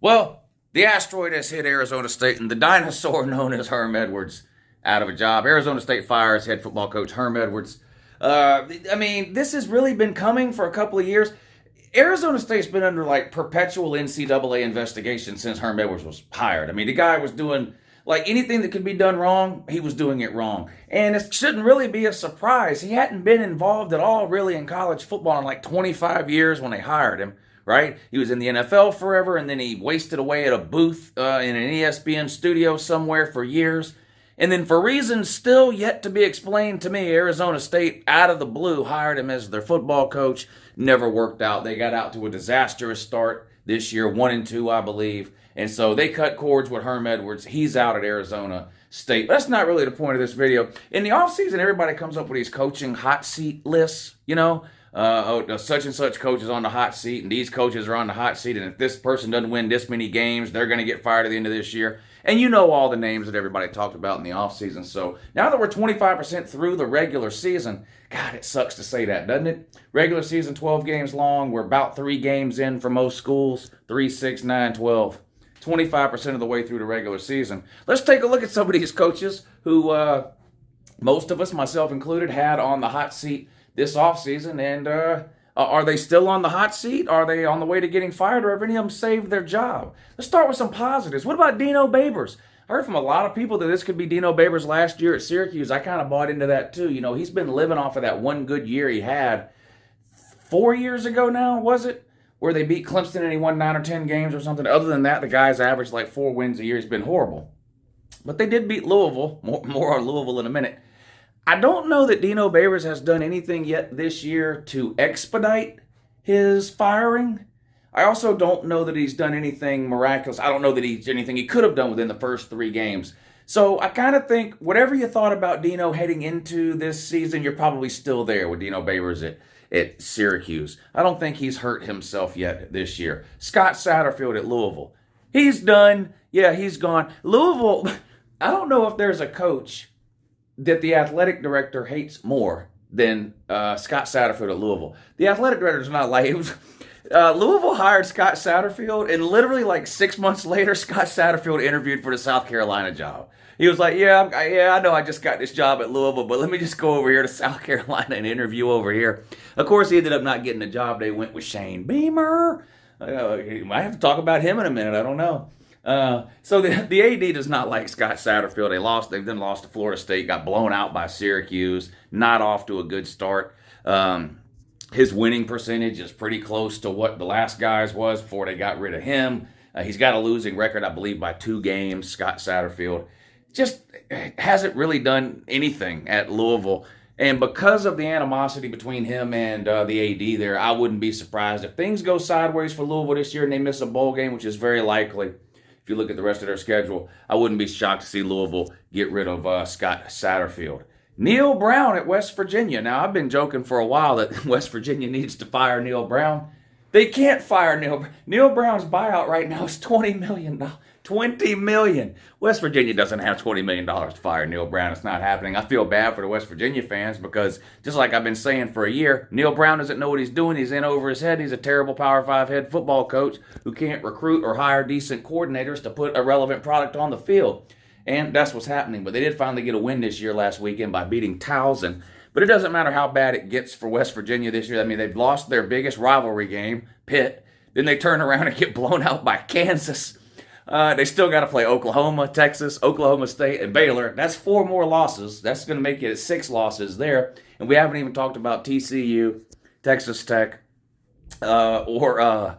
Well, the asteroid has hit Arizona State, and the dinosaur known as Herm Edwards out of a job. Arizona State fires head football coach Herm Edwards. This has really been coming for a couple of years. Arizona State's been under like perpetual NCAA investigation since Herm Edwards was hired. I mean, the guy was doing like anything that could be done wrong, he was doing it wrong. And it shouldn't really be a surprise. He hadn't been involved at all really in college football in like 25 years when they hired him, right? He was in the NFL forever, and then he wasted away at a booth in an ESPN studio somewhere for years. And then for reasons still yet to be explained to me, Arizona State, out of the blue, hired him as their football coach. Never worked out. They got out to a disastrous start this year, 1-2, I believe. And so they cut cords with Herm Edwards. He's out at Arizona State. But that's not really the point of this video. In the offseason, everybody comes up with these coaching hot seat lists, such and such coach is on the hot seat, and these coaches are on the hot seat, and if this person doesn't win this many games, they're going to get fired at the end of this year. And you know all the names that everybody talked about in the offseason. So now that we're 25% through the regular season, God, it sucks to say that, doesn't it? Regular season, 12 games long. We're about 3 games in for most schools. 3, 6, 9, 12. 25% of the way through the regular season. Let's take a look at some of these coaches who most of us, myself included, had on the hot seat this offseason. And are they still on the hot seat? Are they on the way to getting fired? Or have any of them saved their job? Let's start with some positives. What about Dino Babers? I heard from a lot of people that this could be Dino Babers' last year at Syracuse. I kind of bought into that too. You know, he's been living off of that one good year he had 4 years ago now, was it? Where they beat Clemson and he won 9 or 10 games or something. Other than that, the guy's averaged like 4 wins a year. He's been horrible. But they did beat Louisville. More on Louisville in a minute. I don't know that Dino Babers has done anything yet this year to expedite his firing. I also don't know that he's done anything miraculous. I don't know that he's anything he could have done within the first 3 games. So I kind of think whatever you thought about Dino heading into this season, you're probably still there with Dino Babers at Syracuse. I don't think he's hurt himself yet this year. Scott Satterfield at Louisville. He's done. Yeah, he's gone. Louisville, I don't know if there's a coach that the athletic director hates more than Scott Satterfield at Louisville. The athletic director's not like... Louisville hired Scott Satterfield, and literally like 6 months later, Scott Satterfield interviewed for the South Carolina job. He was like, yeah, I know I just got this job at Louisville, but let me just go over here to South Carolina and interview over here. Of course, he ended up not getting the job. They went with Shane Beamer. I have to talk about him in a minute. I don't know. So the AD does not like Scott Satterfield. They've then lost to Florida State, got blown out by Syracuse, not off to a good start. His winning percentage is pretty close to what the last guy's was before they got rid of him. He's got a losing record, I believe, by 2 games, Scott Satterfield. Just hasn't really done anything at Louisville. And because of the animosity between him and the AD there, I wouldn't be surprised if things go sideways for Louisville this year and they miss a bowl game, which is very likely. If you look at the rest of their schedule, I wouldn't be shocked to see Louisville get rid of Scott Satterfield. Neal Brown at West Virginia. Now, I've been joking for a while that West Virginia needs to fire Neal Brown. They can't fire Neal. Neal Brown's buyout right now is $20 million. $20 million. West Virginia doesn't have $20 million to fire Neal Brown. It's not happening. I feel bad for the West Virginia fans because, just like I've been saying for a year, Neal Brown doesn't know what he's doing. He's in over his head. He's a terrible Power 5 head football coach who can't recruit or hire decent coordinators to put a relevant product on the field. And that's what's happening. But they did finally get a win this year last weekend by beating Towson. But it doesn't matter how bad it gets for West Virginia this year. I mean, they've lost their biggest rivalry game, Pitt. Then they turn around and get blown out by Kansas. They still got to play Oklahoma, Texas, Oklahoma State, and Baylor. That's 4 more losses. That's going to make it 6 losses there. And we haven't even talked about TCU, Texas Tech, or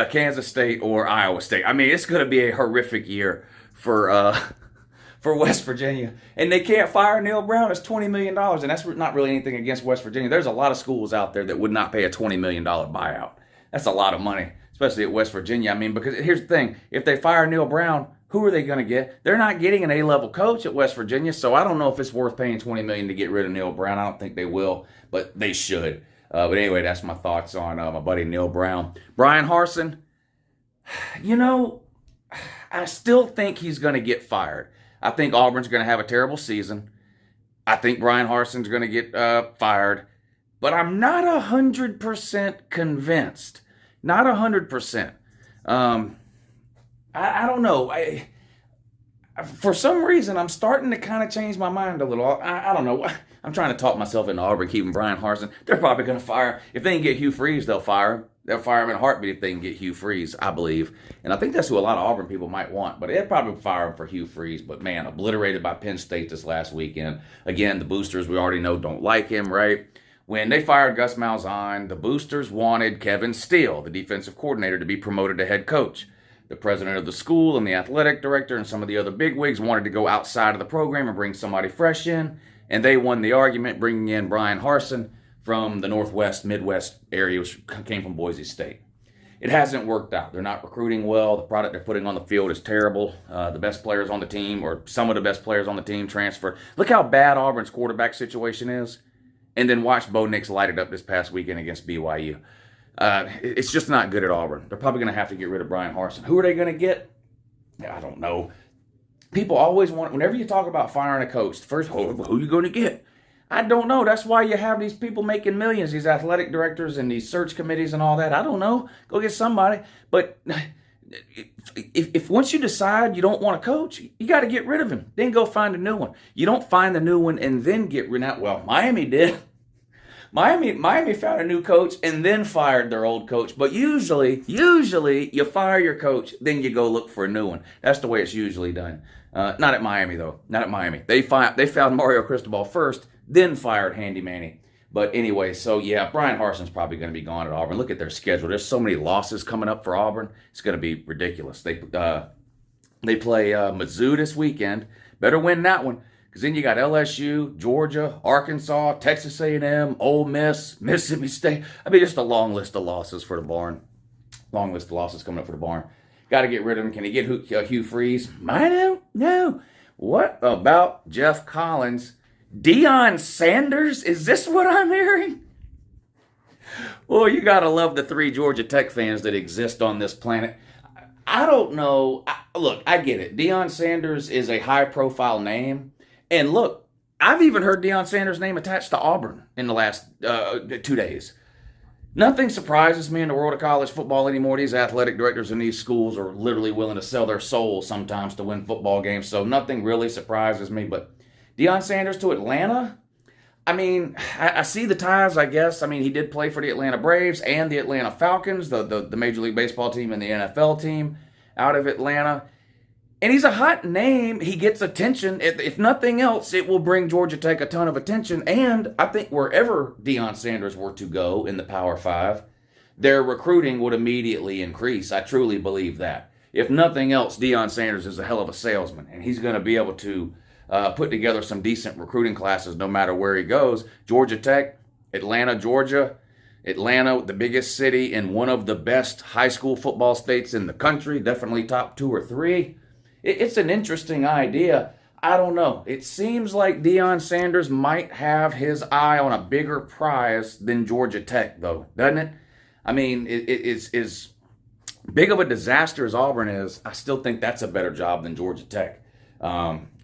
Kansas State or Iowa State. I mean, it's going to be a horrific year for West Virginia. And they can't fire Neal Brown. It's $20 million. And that's not really anything against West Virginia. There's a lot of schools out there that would not pay a $20 million buyout. That's a lot of money, especially at West Virginia. I mean, because here's the thing. If they fire Neal Brown, who are they going to get? They're not getting an A-level coach at West Virginia, so I don't know if it's worth paying $20 million to get rid of Neal Brown. I don't think they will, but they should. But anyway, that's my thoughts on my buddy Neal Brown. Bryan Harsin, I still think he's going to get fired. I think Auburn's going to have a terrible season. I think Bryan Harsin's going to get fired. But I'm not 100% convinced. Not 100%. I don't know. For some reason, I'm starting to kind of change my mind a little. I don't know. I'm trying to talk myself into Auburn keeping Bryan Harsin. They're probably going to fire. If they can get Hugh Freeze, they'll fire him. They'll fire him in a heartbeat if they can get Hugh Freeze, I believe. And I think that's who a lot of Auburn people might want. But they'll probably fire him for Hugh Freeze. But, man, obliterated by Penn State this last weekend. Again, the boosters, we already know, don't like him, right? When they fired Gus Malzahn, the boosters wanted Kevin Steele, the defensive coordinator, to be promoted to head coach. The president of the school and the athletic director and some of the other bigwigs wanted to go outside of the program and bring somebody fresh in, and they won the argument, bringing in Bryan Harsin from the Northwest, Midwest area, which came from Boise State. It hasn't worked out. They're not recruiting well. The product they're putting on the field is terrible. The best players on the team, or some of the best players on the team, transfer. Look how bad Auburn's quarterback situation is, and then watch Bo Nix light it up this past weekend against BYU. It's just not good at Auburn. They're probably going to have to get rid of Bryan Harsin. Who are they going to get? I don't know. People always want, whenever you talk about firing a coach, first, who are you going to get? I don't know. That's why you have these people making millions, these athletic directors and these search committees and all that. I don't know. Go get somebody. But if once you decide you don't want a coach, you got to get rid of him. Then go find a new one. You don't find the new one and then get rid of. Well, Miami did. Miami found a new coach and then fired their old coach. But usually you fire your coach, then you go look for a new one. That's the way it's usually done. Not at Miami, though. Not at Miami. They found Mario Cristobal first, then fired Handy Manny. But anyway, so yeah, Bryan Harsin's probably going to be gone at Auburn. Look at their schedule. There's so many losses coming up for Auburn. It's going to be ridiculous. They play Mizzou this weekend. Better win that one. Because then you got LSU, Georgia, Arkansas, Texas A&M, Ole Miss, Mississippi State. I mean, just a long list of losses for the barn. Long list of losses coming up for the barn. Got to get rid of him. Can he get Hugh Freeze? I don't know. What about Jeff Collins? Deion Sanders? Is this what I'm hearing? Well, you got to love the 3 Georgia Tech fans that exist on this planet. I don't know. Look, I get it. Deion Sanders is a high-profile name. And look, I've even heard Deion Sanders' name attached to Auburn in the last 2 days. Nothing surprises me in the world of college football anymore. These athletic directors in these schools are literally willing to sell their souls sometimes to win football games, so nothing really surprises me. But Deion Sanders to Atlanta? I mean, I see the ties, I guess. I mean, he did play for the Atlanta Braves and the Atlanta Falcons, the Major League Baseball team and the NFL team out of Atlanta. And he's a hot name. He gets attention. If nothing else, it will bring Georgia Tech a ton of attention. And I think wherever Deion Sanders were to go in the Power 5, their recruiting would immediately increase. I truly believe that. If nothing else, Deion Sanders is a hell of a salesman. And he's going to be able to put together some decent recruiting classes no matter where he goes. Georgia Tech, Atlanta, Georgia. Atlanta, the biggest city in one of the best high school football states in the country. Definitely top 2 or 3. It's an interesting idea. I don't know. It seems like Deion Sanders might have his eye on a bigger prize than Georgia Tech, though, doesn't it? I mean, it's as big of a disaster as Auburn is. I still think that's a better job than Georgia Tech.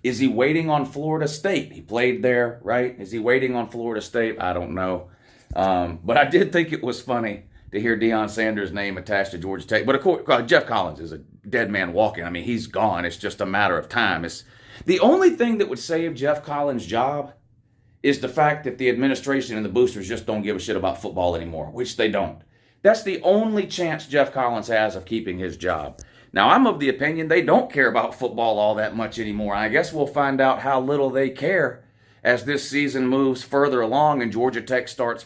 Is he waiting on Florida State? He played there, right? Is he waiting on Florida State? I don't know. But I did think it was funny to hear Deion Sanders' name attached to Georgia Tech. But of course, Jeff Collins is a dead man walking. I mean, he's gone. It's just a matter of time. It's the only thing that would save Jeff Collins' job is the fact that the administration and the boosters just don't give a shit about football anymore, which they don't. That's the only chance Jeff Collins has of keeping his job. Now, I'm of the opinion they don't care about football all that much anymore. I guess we'll find out how little they care as this season moves further along and Georgia Tech starts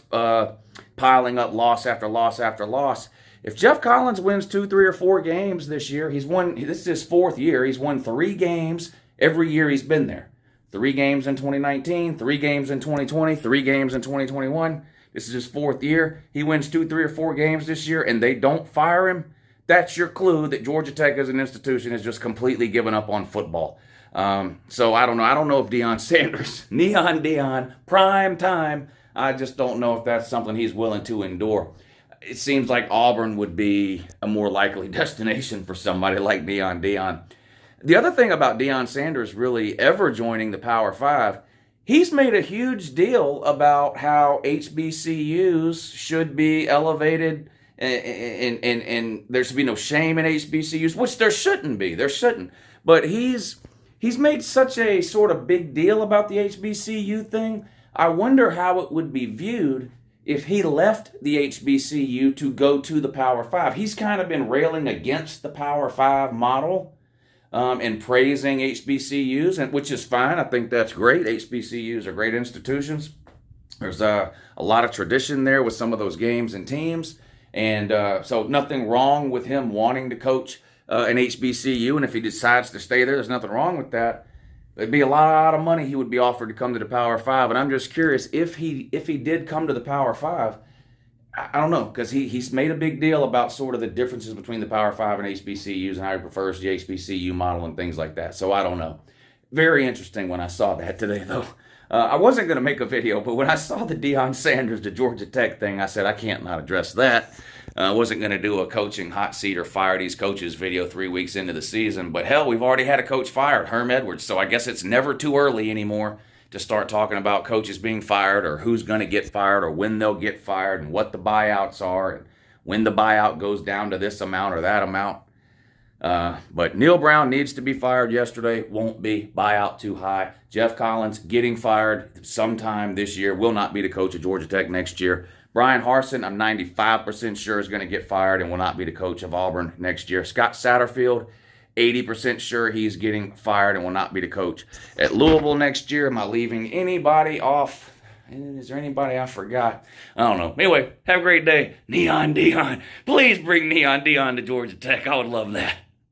piling up loss after loss after loss. If Jeff Collins wins 2, 3, or 4 games this year, this is his 4th year. He's won 3 games every year he's been there. 3 games in 2019, 3 games in 2020, 3 games in 2021. This is his 4th year. He wins 2, 3, or 4 games this year and they don't fire him. That's your clue that Georgia Tech as an institution has just completely given up on football. So I don't know. I don't know if Deion Sanders, Neon Deion, prime time, I just don't know if that's something he's willing to endure. It seems like Auburn would be a more likely destination for somebody like Neon Deion. The other thing about Deion Sanders really ever joining the Power 5, he's made a huge deal about how HBCUs should be elevated and there should be no shame in HBCUs, which there shouldn't be. There shouldn't. But he's made such a sort of big deal about the HBCU thing. I wonder how it would be viewed if he left the HBCU to go to the Power Five. He's kind of been railing against the Power Five model and praising HBCUs, and which is fine. I think that's great. HBCUs are great institutions. There's a lot of tradition there with some of those games and teams, and so nothing wrong with him wanting to coach an HBCU, and if he decides to stay there, there's nothing wrong with that. It'd be a lot of money he would be offered to come to the Power Five, and I'm just curious if he did come to the Power Five. I don't know, because he's made a big deal about sort of the differences between the Power Five and HBCUs and how he prefers the HBCU model and things like that. So I don't know. Very interesting when I saw that today, though. I wasn't going to make a video, but when I saw the Deion Sanders to Georgia Tech thing, I said, I can't not address that. I wasn't going to do a coaching hot seat or fire these coaches video 3 weeks into the season. But hell, we've already had a coach fired, Herm Edwards. So I guess it's never too early anymore to start talking about coaches being fired or who's going to get fired or when they'll get fired and what the buyouts are and when the buyout goes down to this amount or that amount. But Neal Brown needs to be fired yesterday. Won't be. Buyout too high. Jeff Collins getting fired sometime this year. Will not be the coach of Georgia Tech next year. Bryan Harsin, I'm 95% sure is going to get fired and will not be the coach of Auburn next year. Scott Satterfield, 80% sure he's getting fired and will not be the coach at Louisville next year. Am I leaving anybody off? Is there anybody I forgot? I don't know. Anyway, have a great day. Neon Deion. Please bring Neon Deion to Georgia Tech. I would love that.